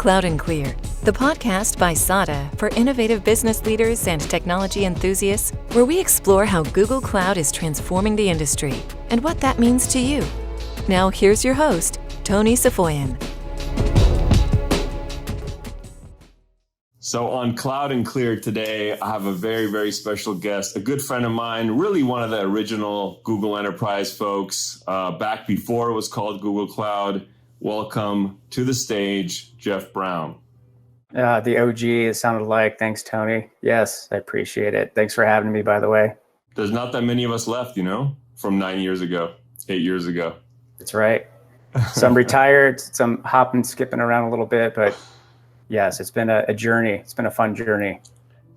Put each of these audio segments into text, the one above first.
Cloud and Clear, the podcast by SADA for innovative business leaders and technology enthusiasts, where we explore how Google Cloud is transforming the industry and what that means to you. Now, here's your host, Tony Safoian. So on Cloud and Clear today, I have a very, very special guest, a good friend of mine, really one of the original Google Enterprise folks, back before it was called Google Cloud. Welcome to the stage, Jeff Brown. The OG, it sounded like. Thanks, Tony. Yes, I appreciate it. Thanks for having me, by the way. There's not that many of us left, from 8 years ago. That's right. Some retired, some hopping, skipping around a little bit, but yes, it's been a journey. It's been a fun journey.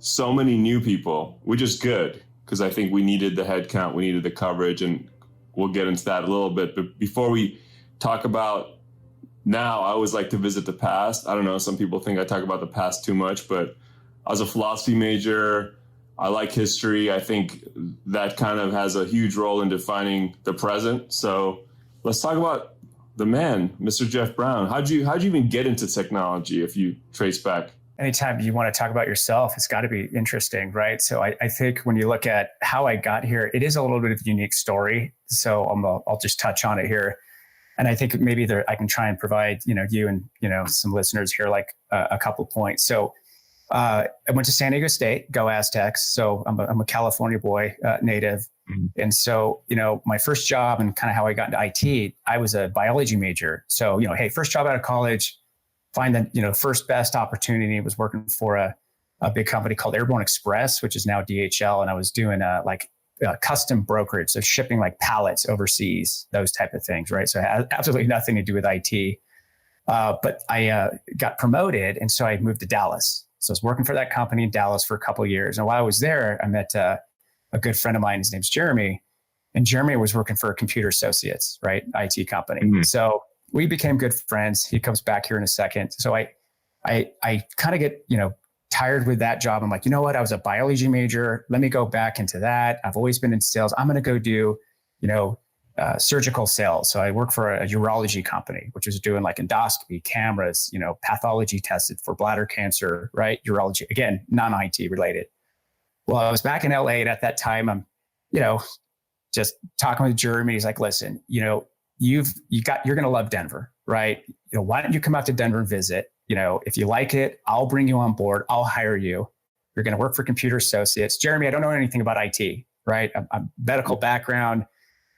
So many new people, which is good, because I think we needed the headcount, we needed the coverage, and we'll get into that a little bit. But before we talk about now, I always like to visit the past. I don't know, some people think I talk about the past too much, but I was a philosophy major. I like history. I think that kind of has a huge role in defining the present. So let's talk about the man, Mr. Jeff Brown. How'd you even get into technology if you trace back? Anytime you want to talk about yourself, it's got to be interesting, right? So I think when you look at how I got here, it is a little bit of a unique story. So I'll just touch on it here. And I think maybe I can try and provide, you and, some listeners here, like a couple points. So I went to San Diego State, go Aztecs. So I'm a California boy, native. Mm-hmm. And so, my first job and kind of how I got into IT, I was a biology major. So, hey, first job out of college, find the, first best opportunity was working for a big company called Airborne Express, which is now DHL. And I was doing custom brokerage, so shipping like pallets overseas, those type of things, right? So it had absolutely nothing to do with IT. But I got promoted, and so I moved to Dallas. So I was working for that company in Dallas for a couple of years. And while I was there, I met a good friend of mine. His name's Jeremy. And Jeremy was working for Computer Associates, right? IT company. Mm-hmm. So we became good friends. He comes back here in a second. So I kind of get, tired with that job. I'm like, you know what? I was a biology major. Let me go back into that. I've always been in sales. I'm going to go do, surgical sales. So I work for a urology company, which was doing like endoscopy, cameras, pathology tested for bladder cancer, right? Urology, again, non-IT related. Well, I was back in LA, and at that time, I'm, just talking with Jeremy. He's like, listen, you're going to love Denver, right? Why don't you come out to Denver and visit? If you like it, I'll bring you on board. I'll hire you. You're going to work for Computer Associates. Jeremy, I don't know anything about IT, right? I'm medical background.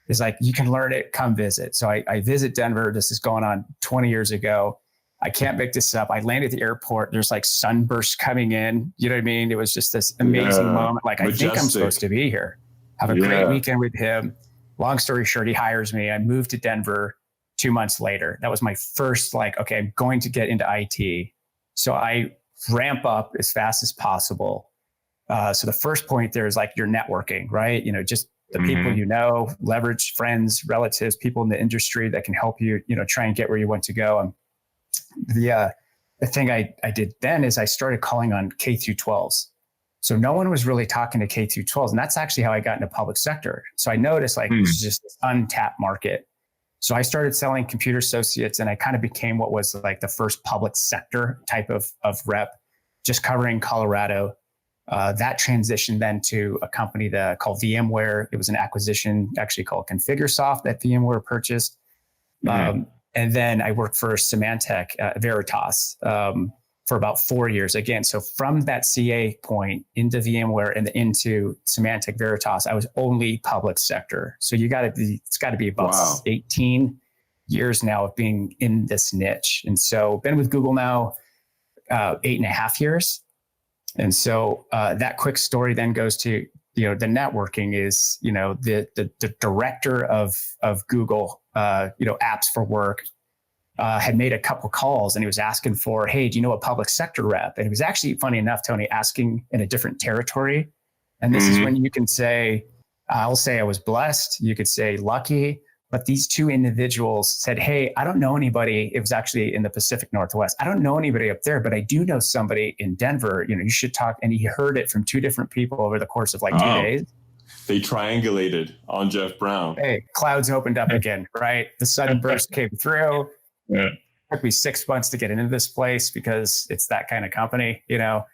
It's like, you can learn it, come visit. So I visit Denver. This is going on 20 years ago. I can't make this up. I land at the airport. There's like sunbursts coming in. You know what I mean? It was just this amazing moment. Like, majestic. I think I'm supposed to be here. Have a great weekend with him. Long story short, he hires me. I moved to Denver 2 months later. That was my first, okay, I'm going to get into IT. So I ramp up as fast as possible. So the first point there is like your networking, right? Just the people, leverage friends, relatives, people in the industry that can help you, try and get where you want to go. And the thing I did then is I started calling on K through 12s. So no one was really talking to K through 12s. And that's actually how I got into public sector. So I noticed this is just this untapped market. So I started selling Computer Associates, and I kind of became what was like the first public sector type of rep, just covering Colorado. That transitioned then to a company called VMware. It was an acquisition actually called ConfigureSoft that VMware purchased. And then I worked for Symantec, Veritas, for about 4 years. Again, so from that CA point into VMware and into Symantec Veritas, I was only public sector. So it's got to be about 18 years now of being in this niche. And so been with Google now 8.5 years. And so that quick story then goes to, the networking is, the director of Google, apps for work, had made a couple calls, and he was asking for, hey, do you know a public sector rep? And it was actually, funny enough, Tony, asking in a different territory. And this is when you can say, I'll say I was blessed. You could say lucky. But these two individuals said, hey, I don't know anybody. It was actually in the Pacific Northwest. I don't know anybody up there, but I do know somebody in Denver. You should talk. And he heard it from two different people over the course of 2 days. They triangulated on Jeff Brown. Hey, clouds opened up again, right? The sunburst came through. Yeah. took me 6 months to get into this place because it's that kind of company, and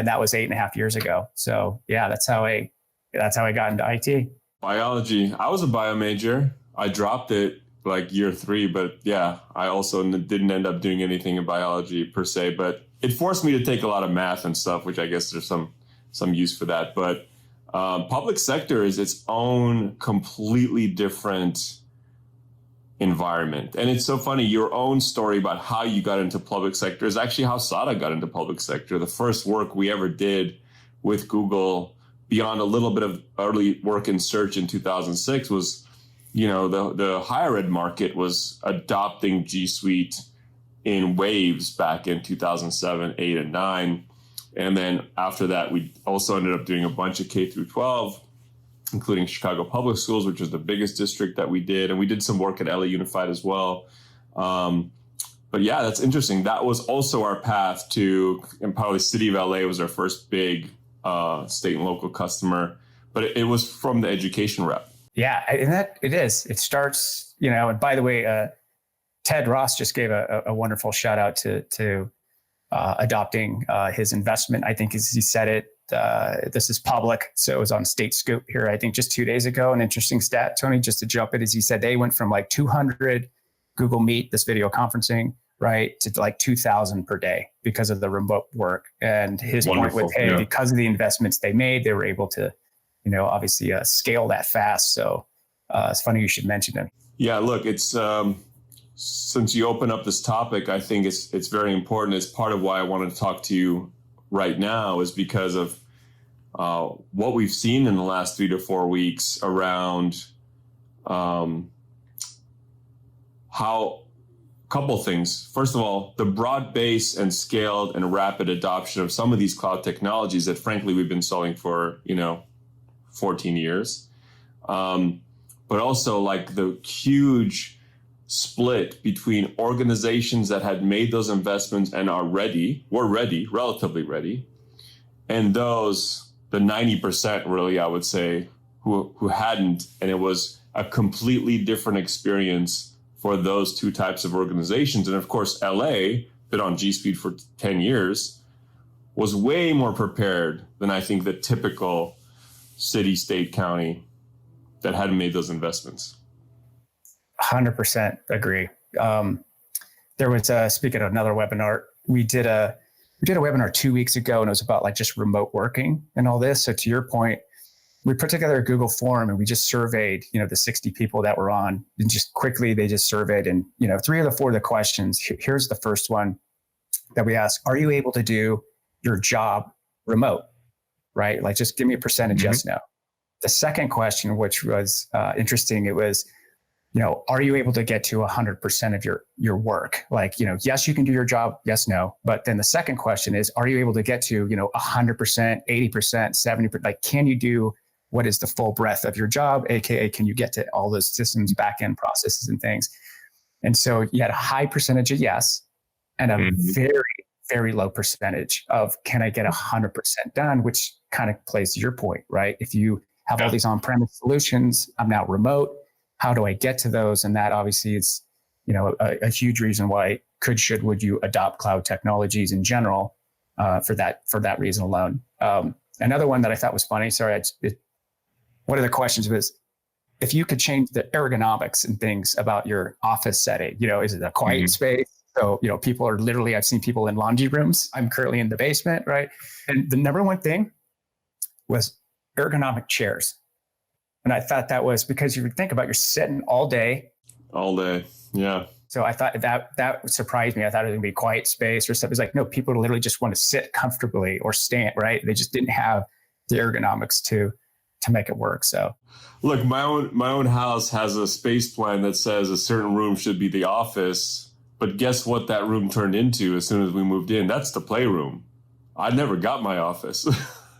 that was 8.5 years ago. So yeah, that's how I got into IT. Biology. I was a bio major. I dropped it like year 3, but yeah, I also didn't end up doing anything in biology per se, but it forced me to take a lot of math and stuff, which I guess there's some use for that. But public sector is its own completely different environment. And it's so funny, your own story about how you got into public sector is actually how SADA got into public sector. The first work we ever did with Google, beyond a little bit of early work in search in 2006, was, the higher ed market was adopting G Suite in waves back in 2007, 8, and 9. And then after that, we also ended up doing a bunch of K through 12, including Chicago Public Schools, which was the biggest district that we did. And we did some work at LA Unified as well. But yeah, that's interesting. That was also our path to, and probably City of LA was our first big state and local customer, but it was from the education rep. Yeah, and that it is. It starts, and by the way, Ted Ross just gave a wonderful shout out to adopting his investment. I think as he said it, this is public. So it was on State Scoop here, I think just 2 days ago. An interesting stat, Tony, just to jump in, is he said they went from like 200 Google Meet, this video conferencing, right, to like 2,000 per day because of the remote work. And his Wonderful. point was, because of the investments they made, they were able to, obviously scale that fast. So it's funny you should mention it. Yeah, look, it's since you open up this topic, I think it's very important. It's part of why I wanted to talk to you right now, is because of what we've seen in the last 3 to 4 weeks around how couple things. First of all, the broad base and scaled and rapid adoption of some of these cloud technologies that frankly we've been selling for 14 years, but also like the huge split between organizations that had made those investments and were relatively ready, and those, the 90% really, I would say, who hadn't, and it was a completely different experience for those two types of organizations. And of course, LA, been on G Suite for 10 years, was way more prepared than I think the typical city, state, county that hadn't made those investments. 100% agree. There was speaking of another webinar, we did a webinar 2 weeks ago, and it was about like just remote working and all this. So to your point, we put together a Google form and we just surveyed, the 60 people that were on, and just quickly they just surveyed. And 3 of the 4 of the questions, here's the first one that we asked: are you able to do your job remote? Right? Like, just give me a percentage, yes, no. The second question, which was interesting, it was, are you able to get to 100% of your work? Like, yes, you can do your job. Yes, no. But then the second question is, are you able to get to, 100%, 80%, 70%? Like, can you do what is the full breadth of your job? AKA, can you get to all those systems, back-end processes and things? And so you had a high percentage of yes, and a very, very low percentage of, can I get 100% done? Which kind of plays to your point, right? If you have all these on-premise solutions, I'm now remote. How do I get to those? And that obviously is, a huge reason why would you adopt cloud technologies in general for that reason alone. Another one that I thought was funny. Sorry, one of the questions was, if you could change the ergonomics and things about your office setting, is it a quiet space? So, people are literally, I've seen people in laundry rooms. I'm currently in the basement, right? And the number one thing was ergonomic chairs. And I thought that was because you would think about, you're sitting all day. All day, yeah. So I thought that surprised me. I thought it was going to be quiet space or stuff. It's like, no, people literally just want to sit comfortably or stand, right? They just didn't have the ergonomics to make it work. So look, my own house has a space plan that says a certain room should be the office, but guess what that room turned into as soon as we moved in? That's the playroom. I never got my office.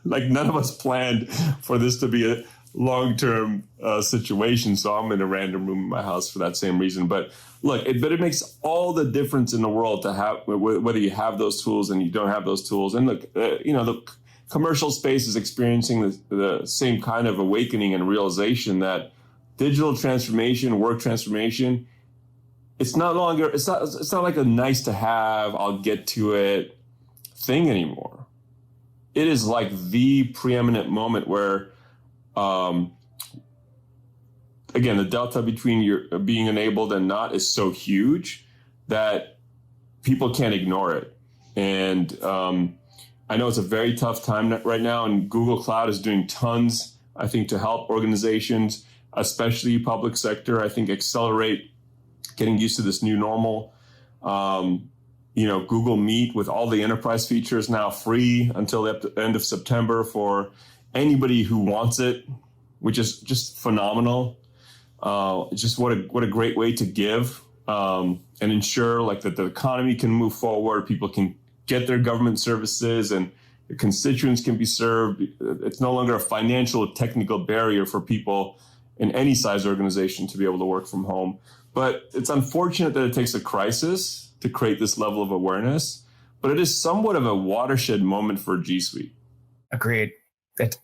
Like, none of us planned for this to be a long-term situation. So I'm in a random room in my house for that same reason. But look, it makes all the difference in the world to have, whether you have those tools and you don't have those tools. And look, the commercial space is experiencing the same kind of awakening and realization that digital transformation, work transformation, it's not like a nice to have, I'll get to it thing anymore. It is like the preeminent moment where, again, the delta between your being enabled and not is so huge that people can't ignore it. And I know it's a very tough time right now, and Google Cloud is doing tons, I think, to help organizations, especially public sector, I think, accelerate getting used to this new normal. Google Meet with all the enterprise features now free until the end of September for anybody who wants it, which is just phenomenal. Just what a great way to give and ensure like that the economy can move forward, people can get their government services, and the constituents can be served. It's no longer a financial or technical barrier for people in any size organization to be able to work from home. But it's unfortunate that it takes a crisis to create this level of awareness, but it is somewhat of a watershed moment for G Suite. Agreed. That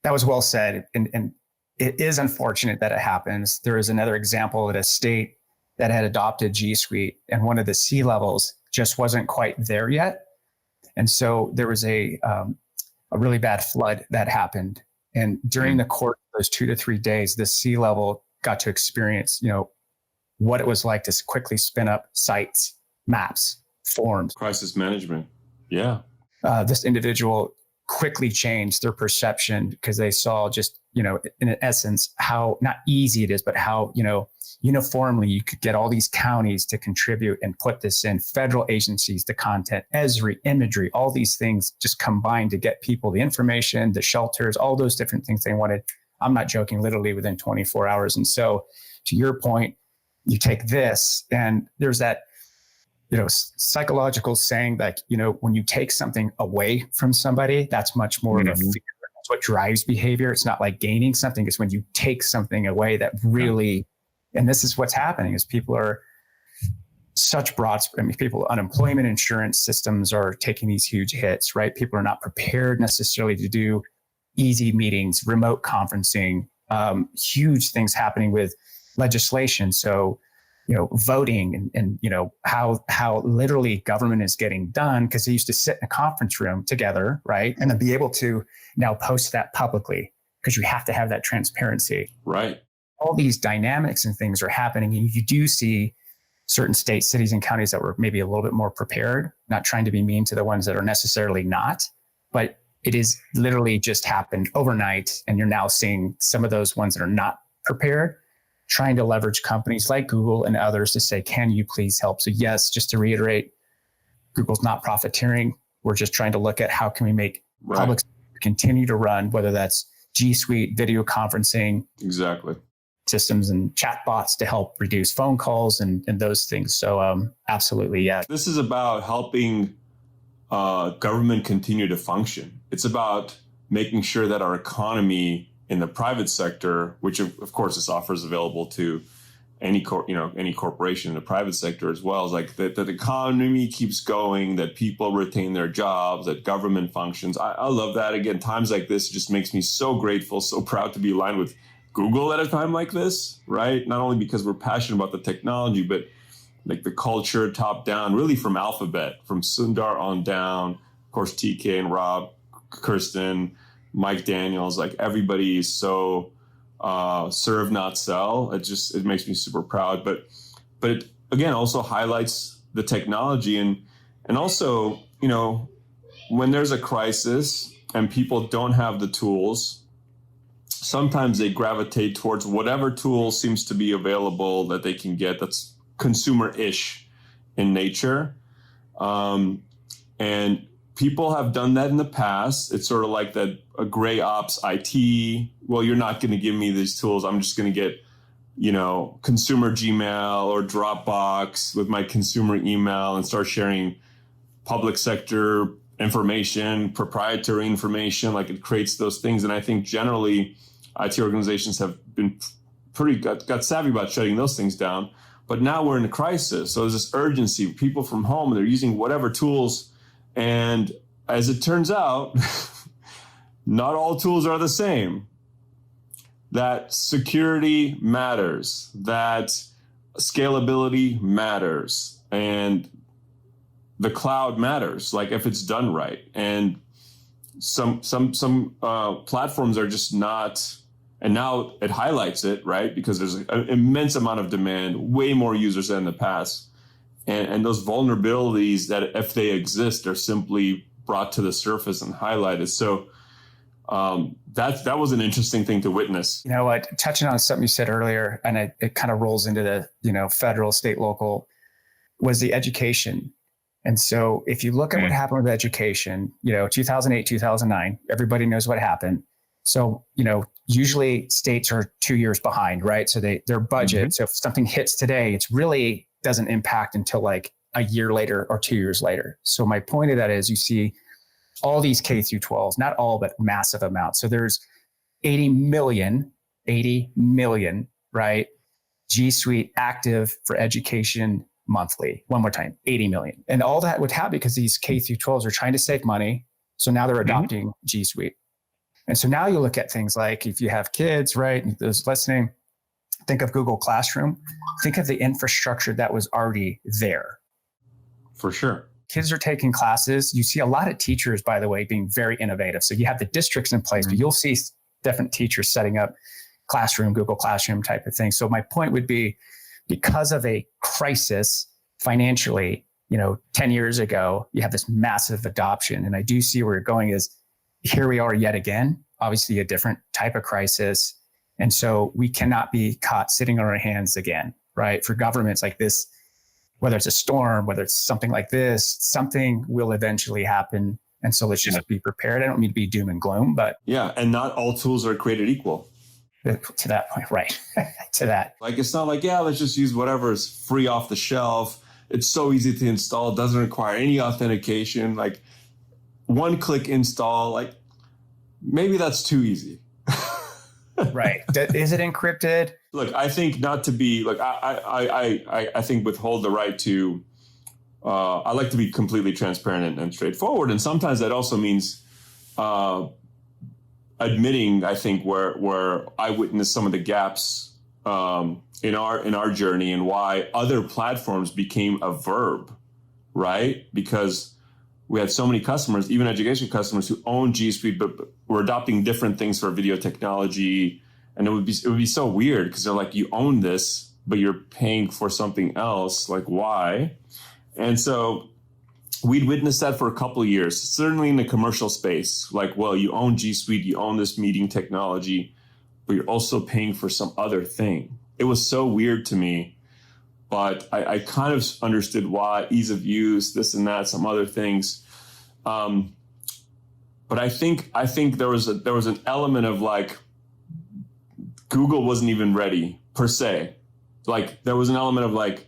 was well said. And it is unfortunate that it happens. There is another example at a state that had adopted G Suite, and one of the C-levels just wasn't quite there yet. And so there was a really bad flood that happened. And during the course of those 2 to 3 days, the C-level got to experience, what it was like to quickly spin up sites, maps, forms. Crisis management. Yeah. This individual quickly changed their perception because they saw just, in essence, how not easy it is, but how, uniformly you could get all these counties to contribute and put this in, federal agencies, the content, Esri, imagery, all these things just combined to get people the information, the shelters, all those different things they wanted. I'm not joking, literally within 24 hours. And so to your point, you take this and there's that, psychological saying that, when you take something away from somebody, that's much more of a fear. That's what drives behavior. It's not like gaining something. It's when you take something away that really, and this is what's happening is people are unemployment insurance systems are taking these huge hits, right? People are not prepared necessarily to do easy meetings, remote conferencing, huge things happening with legislation. So, voting and how literally government is getting done, because they used to sit in a conference room together, right? And then be able to now post that publicly because you have to have that transparency. Right. All these dynamics and things are happening. And you do see certain states, cities, and counties that were maybe a little bit more prepared, not trying to be mean to the ones that are necessarily not, but it is literally just happened overnight. And you're now seeing some of those ones that are not prepared trying to leverage companies like Google and others to say, can you please help? So yes, just to reiterate, Google's not profiteering. We're just trying to look at how can we make public continue to run, whether that's G Suite, video conferencing, exactly, systems and chatbots to help reduce phone calls and those things. So absolutely, yeah. This is about helping government continue to function. It's about making sure that our economy in the private sector, which of course this offer is available to any corporation in the private sector as well, is like that the economy keeps going, that people retain their jobs, that government functions. I love that. Again, times like this just makes me so grateful, so proud to be aligned with Google at a time like this, right? Not only because we're passionate about the technology, but like the culture top down, really from Alphabet, from Sundar on down, of course, TK and Rob, Kirsten, Mike Daniels, like everybody is so serve, not sell. It makes me super proud. But it, again, also highlights the technology and also, when there's a crisis and people don't have the tools, sometimes they gravitate towards whatever tool seems to be available that they can get that's consumer-ish in nature. And people have done that in the past. It's sort of like that a gray ops IT. Well, you're not going to give me these tools. I'm just going to get, consumer Gmail or Dropbox with my consumer email and start sharing public sector information, proprietary information. Like it creates those things. And I think generally IT organizations have been got savvy about shutting those things down. But now we're in a crisis. So there's this urgency. People from home, they're using whatever tools. And as it turns out, not all tools are the same. That security matters, that scalability matters and the cloud matters, like if it's done right. And some platforms are just not, and now it highlights it, right? Because there's an immense amount of demand, way more users than in the past. And those vulnerabilities that if they exist are simply brought to the surface and highlighted. So that was an interesting thing to witness. You know what, touching on something you said earlier, and it kind of rolls into the, federal, state, local, was the education. And so if you look at what happened with education, 2008, 2009, everybody knows what happened. So, usually states are 2 years behind, right? So their budget. So if something hits today, it's really doesn't impact until like a year later or 2 years later. So my point of that is you see all these K through 12s, not all, but massive amounts. So there's 80 million, right? G Suite active for education monthly. One more time, 80 million. And all that would happen because these K through 12s are trying to save money. So now they're adopting G Suite. And so now you look at things like if you have kids, right? Those listening, think of Google Classroom. Think of the infrastructure that was already there. For sure. Kids are taking classes. You see a lot of teachers, by the way, being very innovative. So you have the districts in place, but you'll see different teachers setting up Classroom, Google Classroom type of thing. So my point would be, because of a crisis financially, 10 years ago, you have this massive adoption. And I do see where you're going is here we are yet again, obviously a different type of crisis. And so we cannot be caught sitting on our hands again, right? For governments like this, whether it's a storm, whether it's something like this, something will eventually happen. And so let's just be prepared. I don't mean to be doom and gloom, but. Yeah. And not all tools are created equal. To that point, right? To that. Like, it's not like, let's just use whatever is free off the shelf. It's so easy to install. It doesn't require any authentication. Like, one-click install. Like, maybe that's too easy. Right. Is it encrypted? Look, I think not to be like, I think withhold the right to. I like to be completely transparent and straightforward, and sometimes that also means. Admitting, I think, where I witnessed some of the gaps in our journey and why other platforms became a verb, right? Because we had so many customers, even education customers, who own G Suite, but were adopting different things for video technology, and it would be so weird because they're like, you own this, but you're paying for something else. Like, why? And so we'd witnessed that for a couple of years, certainly in the commercial space. Like, well, you own G Suite, you own this meeting technology, but you're also paying for some other thing. It was so weird to me, but I kind of understood why, ease of use, this and that, some other things. But I think there was an element of like, Google wasn't even ready per se. Like, there was an element of like,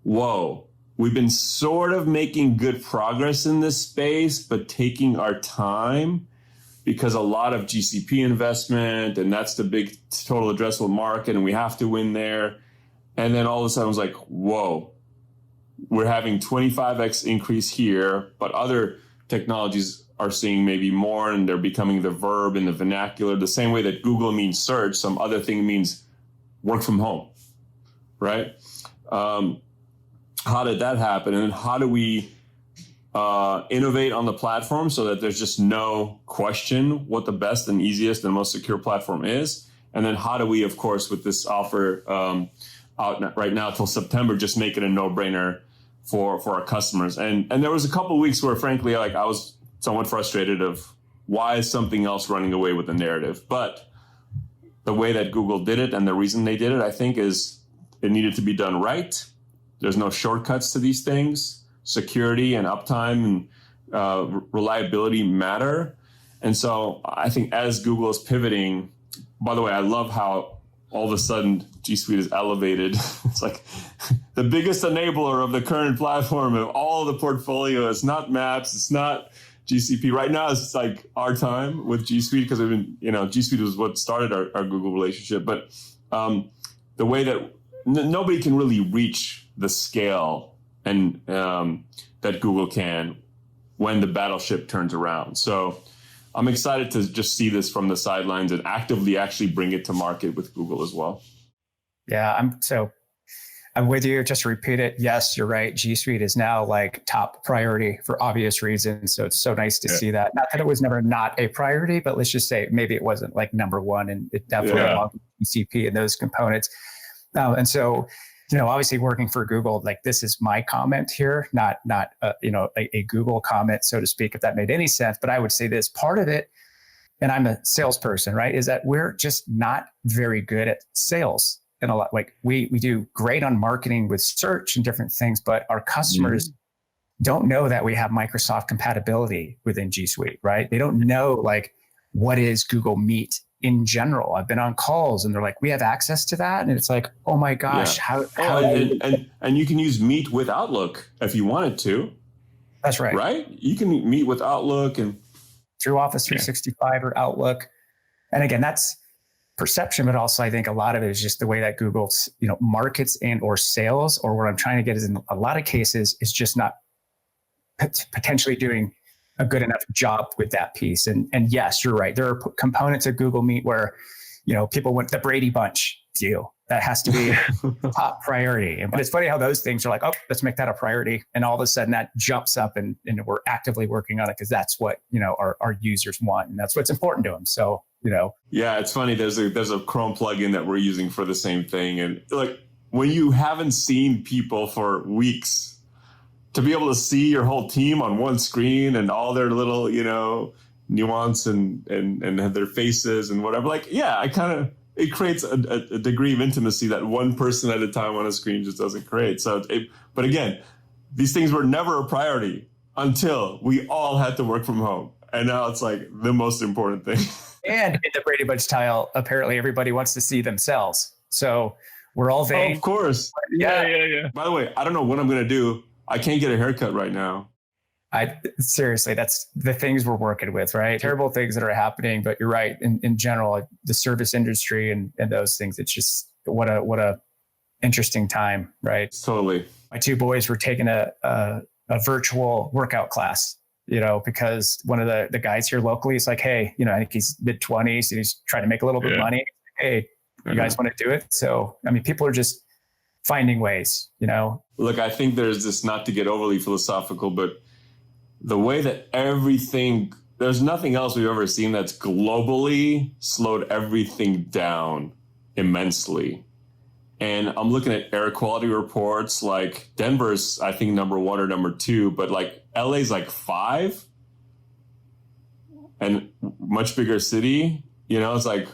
whoa. We've been sort of making good progress in this space, but taking our time because a lot of GCP investment, and that's the big total addressable market, and we have to win there. And then all of a sudden I was like, whoa, we're having 25x increase here, but other technologies are seeing maybe more, and they're becoming the verb in the vernacular. The same way that Google means search, some other thing means work from home, right? How did that happen? And how do we innovate on the platform so that there's just no question what the best and easiest and most secure platform is? And then how do we, of course, with this offer out right now till September, just make it a no-brainer for our customers? And there was a couple of weeks where, frankly, like, I was somewhat frustrated of why is something else running away with the narrative? But the way that Google did it and the reason they did it, I think, is it needed to be done right. There's no shortcuts to these things. Security and uptime and reliability matter. And so I think as Google is pivoting, by the way, I love how all of a sudden G Suite is elevated. It's like the biggest enabler of the current platform of all the portfolio. It's not Maps. It's not GCP. Right now, it's like our time with G Suite because we've been, G Suite was what started our Google relationship. But the way that nobody can really reach the scale and that Google can when the battleship turns around. So I'm excited to just see this from the sidelines and actively actually bring it to market with Google as well. Yeah, I'm with you. Just to repeat it. Yes, you're right. G Suite is now like top priority for obvious reasons. So it's so nice to see that. Not that it was never not a priority, but let's just say maybe it wasn't like number one, and it definitely along with GCP and those components. And so, obviously working for Google, like this is my comment here, not a Google comment, so to speak, if that made any sense. But I would say this part of it, and I'm a salesperson, right, is that we're just not very good at sales. And a lot, like we do great on marketing with search and different things, but our customers don't know that we have Microsoft compatibility within G Suite, right? They don't know like what is Google Meet in general. I've been on calls and they're like, we have access to that. And it's like, oh my gosh, and you can use Meet with Outlook if you wanted to. That's right. Right? You can meet with Outlook and through Office 365 or Outlook. And again, that's perception, but also I think a lot of it is just the way that Google, markets and or sales, or what I'm trying to get is in a lot of cases is just not potentially doing a good enough job with that piece. And yes, you're right. There are components of Google Meet where, people want the Brady Bunch deal. That has to be top priority. But it's funny how those things are like, oh, let's make that a priority. And all of a sudden that jumps up and we're actively working on it because that's what, our users want. And that's what's important to them. So, Yeah, it's funny. There's a Chrome plugin that we're using for the same thing. And like when you haven't seen people for weeks, to be able to see your whole team on one screen and all their little, nuance and their faces and whatever, like, it creates a degree of intimacy that one person at a time on a screen just doesn't create. So, but again, these things were never a priority until we all had to work from home. And now it's like the most important thing. And in the Brady Bunch style, apparently everybody wants to see themselves. So we're all vain. Oh, of course. Yeah. By the way, I don't know what I'm going to do. I can't get a haircut right now. Seriously, that's the things we're working with, right? Terrible things that are happening, but you're right. In general, the service industry and those things, it's just what a interesting time, right? Totally. My two boys were taking a virtual workout class, because one of the guys here locally is like, hey, I think he's mid-20s and he's trying to make a little bit of money. Hey, you guys want to do it? So, people are just finding ways, Look, I think there's this, not to get overly philosophical, but the way that there's nothing else we've ever seen that's globally slowed everything down immensely. And I'm looking at air quality reports, like Denver's, I think, number 1 or number 2, but like LA's like 5 and much bigger city, it's like,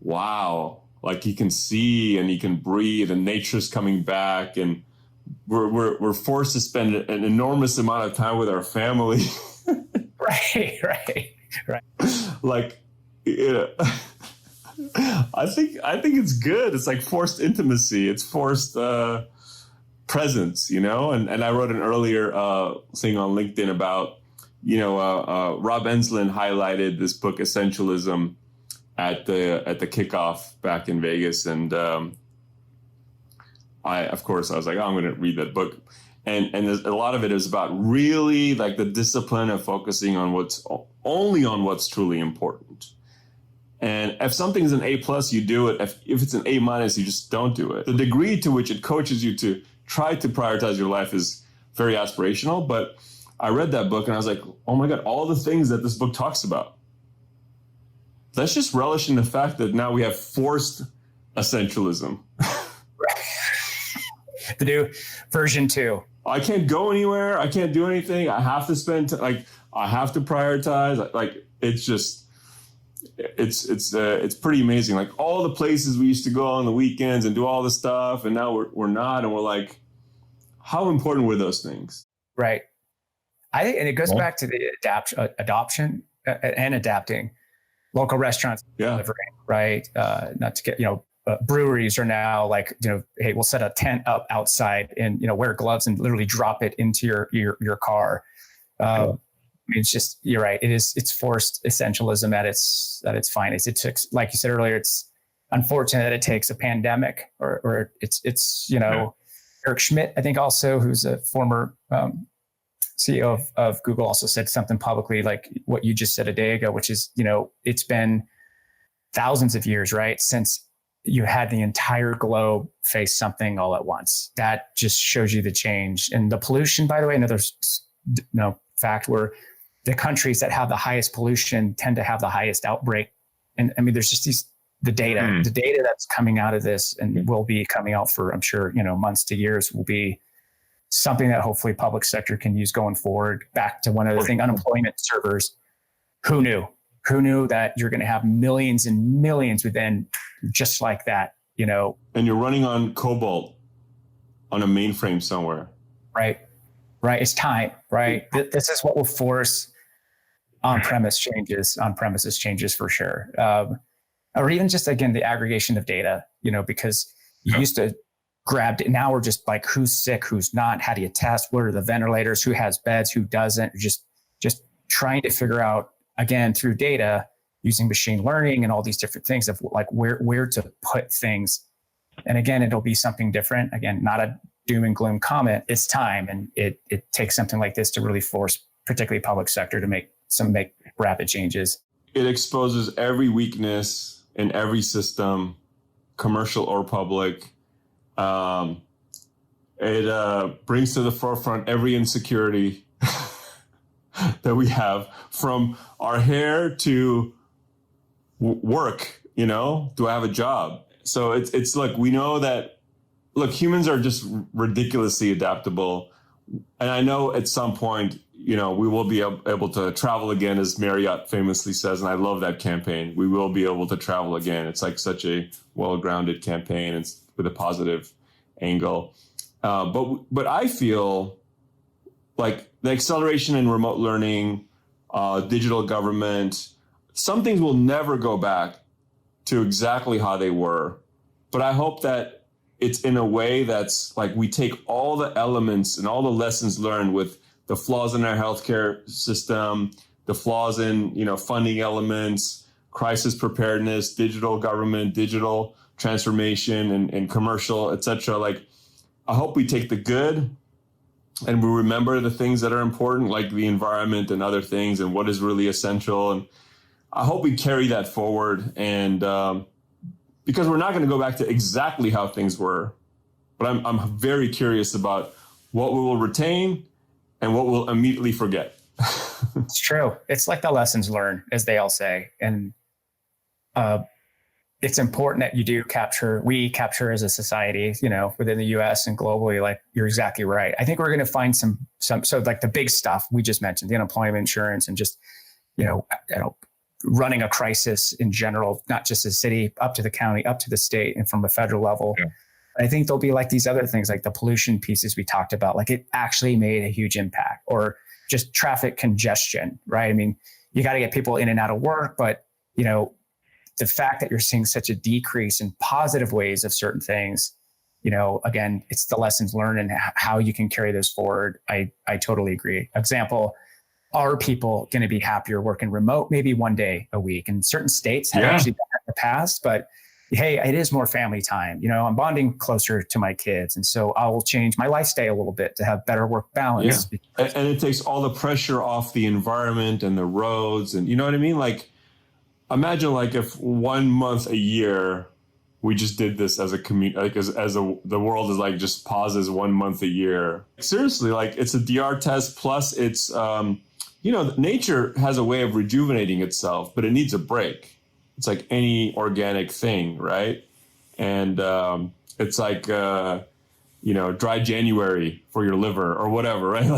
wow, like you can see and you can breathe and nature's coming back and we're forced to spend an enormous amount of time with our family. Right. Like, I think it's good. It's like forced intimacy. It's forced presence, and I wrote an earlier thing on LinkedIn about, Rob Enslin highlighted this book, Essentialism, at the kickoff back in Vegas. And I was like, I'm going to read that book. And there's a lot of it is about really like the discipline of focusing on what's truly important. And if something's an A+, you do it. If it's an A-, you just don't do it. The degree to which it coaches you to try to prioritize your life is very aspirational. But I read that book and I was like, oh my God, all the things that this book talks about. Let's just relish in the fact that now we have forced essentialism. The new version 2. I can't go anywhere. I can't do anything. I have to spend I have to prioritize. Like it's just, it's pretty amazing. Like all the places we used to go on the weekends and do all this stuff, and now we're not, and we're like, how important were those things? Right. And it goes back to the adoption and adapting. Local restaurants delivering, right? Not to get, breweries are now like, hey, we'll set a tent up outside and, wear gloves and literally drop it into your car. It's just, you're right. It's forced essentialism at its finest. It took, like you said earlier, it's unfortunate that it takes a pandemic or it's Eric Schmidt, I think also, who's a former CEO of Google, also said something publicly like what you just said a day ago, which is, it's been thousands of years, right, since you had the entire globe face something all at once. That just shows you the change. And the pollution, by the way, another fact where the countries that have the highest pollution tend to have the highest outbreak. And I mean, there's just the data that's coming out of this and will be coming out for, I'm sure, months to years, will be something that hopefully public sector can use going forward. Back to one other thing, unemployment servers. Who knew? Who knew that you're going to have millions and millions within just like that, And you're running on Cobalt on a mainframe somewhere. Right. It's time, right? This is what will force on-premises changes for sure. Or even just, again, the aggregation of data, because you used to grab it. Now we're just like, who's sick, who's not, how do you test? What are the ventilators? Who has beds? Who doesn't? Just trying to figure out, again, through data, using machine learning and all these different things of like where to put things. And again, it'll be something different. Again, not a doom and gloom comment. It's time. And it takes something like this to really force, particularly public sector, to make rapid changes. It exposes every weakness in every system, commercial or public. It brings to the forefront every insecurity that we have, from our hair to work, do I have a job? So it's like, we know that, look, humans are just ridiculously adaptable. And I know at some point, we will be able to travel again, as Marriott famously says. And I love that campaign. We will be able to travel again. It's like such a well-grounded campaign. It's with a positive angle. But I feel like the acceleration in remote learning, digital government, some things will never go back to exactly how they were. But I hope that it's in a way that's like, we take all the elements and all the lessons learned with the flaws in our healthcare system, the flaws in, funding elements, crisis preparedness, digital government, digital transformation, and commercial, et cetera. Like, I hope we take the good and we remember the things that are important, like the environment and other things, and what is really essential. And I hope we carry that forward. And because we're not going to go back to exactly how things were, but I'm very curious about what we will retain and what we'll immediately forget. It's true. It's like the lessons learned, as they all say. And it's important that we capture as a society, within the US and globally, like you're exactly right. I think we're going to find some, so like the big stuff we just mentioned, the unemployment insurance and just, running a crisis in general, not just the city, up to the county, up to the state, and from a federal level. Yeah. I think there'll be like these other things, like the pollution pieces we talked about, like it actually made a huge impact, or just traffic congestion, right? I mean, you got to get people in and out of work, but the fact that you're seeing such a decrease in positive ways of certain things, again, it's the lessons learned and how you can carry those forward. I totally agree. Example, are people going to be happier working remote maybe one day a week? And certain states have actually done that in the past, but hey, it is more family time. I'm bonding closer to my kids. And so I will change my lifestyle a little bit to have better work balance. Yeah. And it takes all the pressure off the environment and the roads. And you know what I mean? Like, imagine like if 1 month a year, we just did this as a community, like the world is like just pauses 1 month a year. Seriously, like it's a DR test, plus it's, nature has a way of rejuvenating itself, but it needs a break. It's like any organic thing, right? And it's like, dry January for your liver or whatever, right?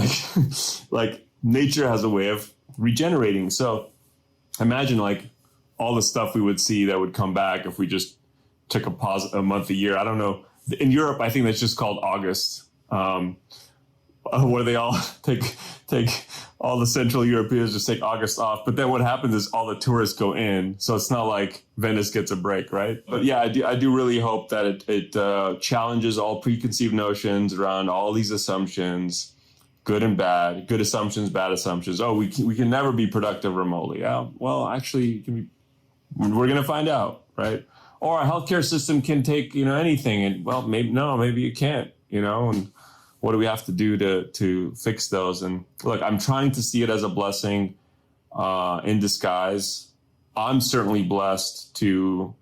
Like nature has a way of regenerating. So imagine like all the stuff we would see that would come back if we just took a pause a month a year. I don't know. In Europe, I think that's just called August. Where they all take all the Central Europeans just take August off. But then what happens is all the tourists go in. So it's not like Venice gets a break, right? But yeah, I do really hope that it challenges all preconceived notions around all these assumptions, good and bad, good assumptions, bad assumptions. Oh, we can never be productive remotely. Yeah, well, actually, we're going to find out, right? Or our healthcare system can take, anything. And well, maybe it can't, and what do we have to do to fix those? And look, I'm trying to see it as a blessing in disguise. I'm certainly blessed to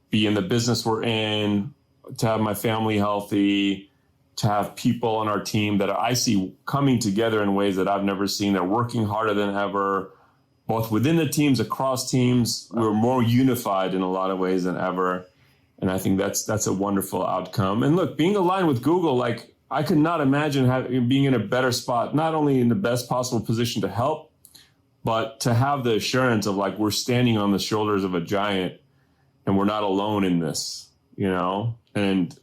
be in the business we're in, to have my family healthy, to have people on our team that I see coming together in ways that I've never seen. They're working harder than ever, both within the teams, across teams. We're more unified in a lot of ways than ever. And I think that's a wonderful outcome. And look, being aligned with Google, like, I could not imagine being in a better spot, not only in the best possible position to help, but to have the assurance of like, we're standing on the shoulders of a giant and we're not alone in this, and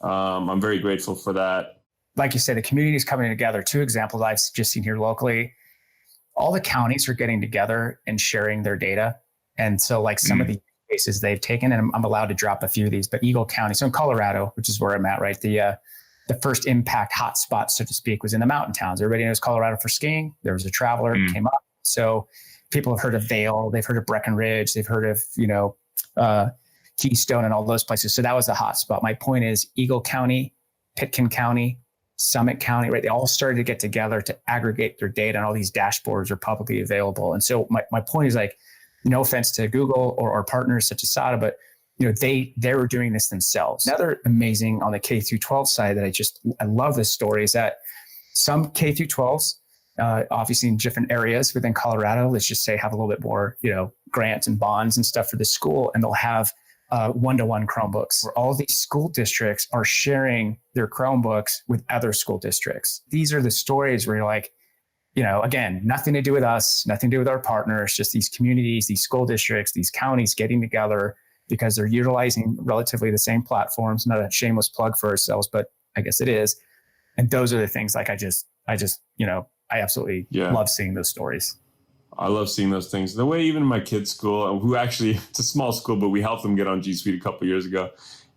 I'm very grateful for that. Like you said, the community is coming together. 2 examples I've just seen here locally. All the counties are getting together and sharing their data. And so like some of the cases they've taken, and I'm allowed to drop a few of these, but Eagle County, so in Colorado, which is where I'm at, right? The first impact hotspot, so to speak, was in the mountain towns. Everybody knows Colorado for skiing. There was a traveler who came up. So people have heard of Vail, they've heard of Breckenridge, they've heard of, Keystone and all those places. So that was the hotspot. My point is Eagle County, Pitkin County, Summit County, right? They all started to get together to aggregate their data, and all these dashboards are publicly available. And so my point is, like, no offense to Google or our partners such as SADA, but they were doing this themselves. Another amazing on the K through 12 side that I love this story is that some K through 12s, obviously in different areas within Colorado, let's just say have a little bit more, grants and bonds and stuff for the school, and they'll have one-to-one Chromebooks where all these school districts are sharing their Chromebooks with other school districts. These are the stories where you're like, again, nothing to do with us, nothing to do with our partners, just these communities, these school districts, these counties getting together because they're utilizing relatively the same platforms. Not a shameless plug for ourselves, but I guess it is. And those are the things like I absolutely love seeing those stories. I love seeing those things. The way even my kids' school, who actually, it's a small school, but we helped them get on G Suite a couple of years ago,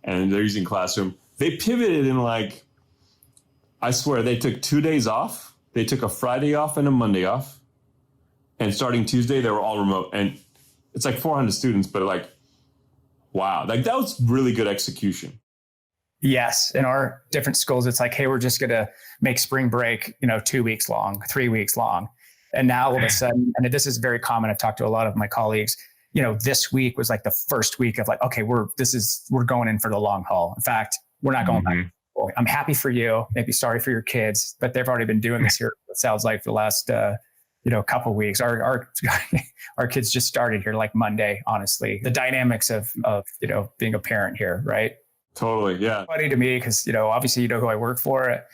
and they're using Classroom. They pivoted in I swear, they took 2 days off. They took a Friday off and a Monday off. And starting Tuesday, they were all remote. And it's like 400 students, but wow, that was really good execution. Yes. In our different schools, it's like, hey, we're just going to make spring break, 2 weeks long, 3 weeks long. And now all of a sudden, and this is very common. I've talked to a lot of my colleagues, this week was like the first week of like, okay, we're going in for the long haul. In fact, we're not going back. I'm happy for you, maybe sorry for your kids, but they've already been doing this here. It sounds like for the last, couple of weeks. Our kids just started here like Monday, honestly. The dynamics of being a parent here, right? Totally. Yeah. Funny to me because, obviously, who I work for.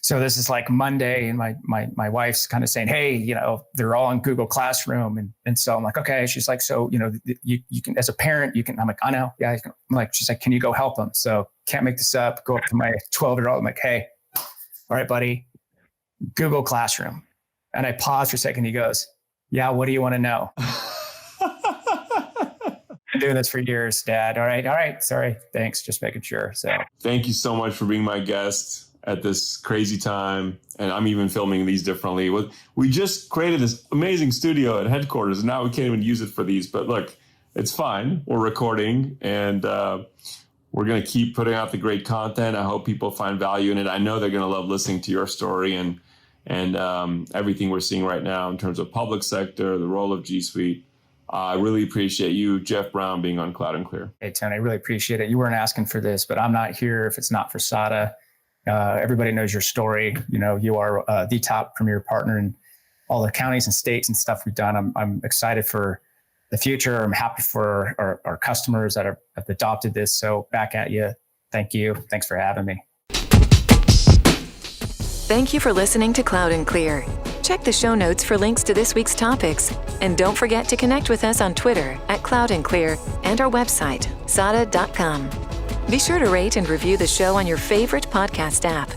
So this is like Monday and my wife's kind of saying, hey, they're all in Google Classroom. And so I'm like, okay. She's like, so, you can, as a parent, you can, I'm like, I know. Yeah. I'm like, she's like, can you go help them? So can't make this up. Go up to my 12-year-old. I'm like, hey, all right, buddy, Google Classroom. And I pause for a second. He goes, yeah, what do you want to know? Been doing this for years, Dad. All right. Sorry. Thanks. Just making sure. So thank you so much for being my guest at this crazy time. And I'm even filming these differently. We just created this amazing studio at headquarters, and now we can't even use it for these, but look, it's fine. We're recording, and we're going to keep putting out the great content. I hope people find value in it. I know they're going to love listening to your story and everything we're seeing right now in terms of public sector, the role of G Suite. I really appreciate you, Jeff Brown, being on Cloud and Clear. Hey, Tony, I really appreciate it. You weren't asking for this, but I'm not here if it's not for SADA. Everybody knows your story. You are the top premier partner in all the counties and states and stuff we've done. I'm excited for the future. I'm happy for our customers that have adopted this. So back at you. Thank you. Thanks for having me. Thank you for listening to Cloud and Clear. Check the show notes for links to this week's topics. And don't forget to connect with us on Twitter @Cloud and Clear and our website, sada.com. Be sure to rate and review the show on your favorite podcast app.